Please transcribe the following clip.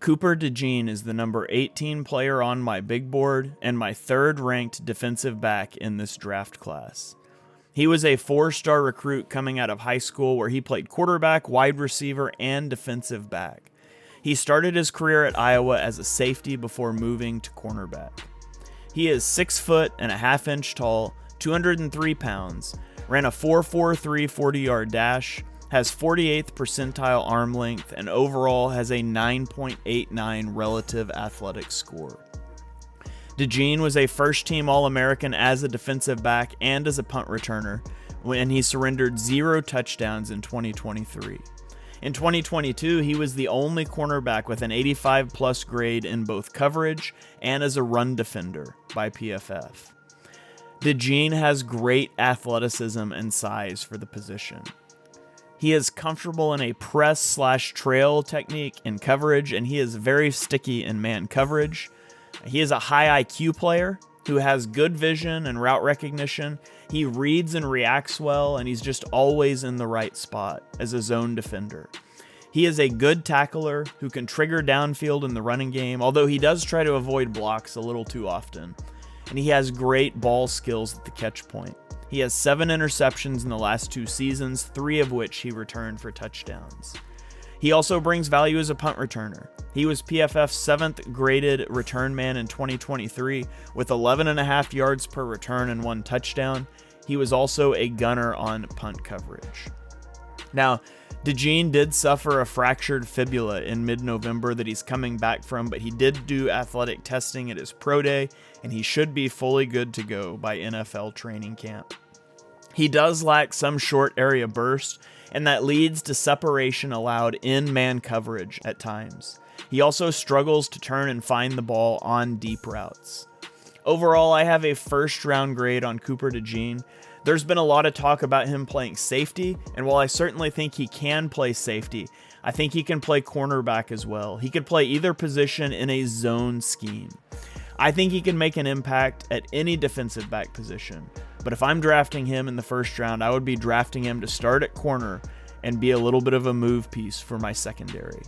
Cooper DeJean is the number 18 player on my big board and my third-ranked defensive back in this draft class. He was a 4-star recruit coming out of high school where he played quarterback, wide receiver, and defensive back. He started his career at Iowa as a safety before moving to cornerback. He is 6 foot and a half inch tall, 203 pounds, ran a 4.43 40-yard dash, has 48th percentile arm length, and overall has a 9.89 relative athletic score. DeJean was a first-team All-American as a defensive back and as a punt returner, when he surrendered 0 touchdowns in 2023. In 2022, he was the only cornerback with an 85-plus grade in both coverage and as a run defender by PFF. DeJean has great athleticism and size for the position. He is comfortable in a press/trail technique in coverage, and he is very sticky in man coverage. He is a high IQ player who has good vision and route recognition. He reads and reacts well, and he's just always in the right spot as a zone defender. He is a good tackler who can trigger downfield in the running game, although he does try to avoid blocks a little too often. And he has great ball skills at the catch point. He has 7 interceptions in the last 2 seasons, 3 of which he returned for touchdowns. He also brings value as a punt returner. He was PFF's 7th graded return man in 2023 with 11.5 yards per return and 1 touchdown. He was also a gunner on punt coverage. Now, DeJean did suffer a fractured fibula in mid-November that he's coming back from, but he did do athletic testing at his pro day, and he should be fully good to go by NFL training camp. He does lack some short area burst, and that leads to separation allowed in man coverage at times. He also struggles to turn and find the ball on deep routes. Overall, I have a first-round grade on Cooper DeJean. There's been a lot of talk about him playing safety, and while I certainly think he can play safety, I think he can play cornerback as well. He could play either position in a zone scheme. I think he can make an impact at any defensive back position, but if I'm drafting him in the first round, I would be drafting him to start at corner and be a little bit of a move piece for my secondary.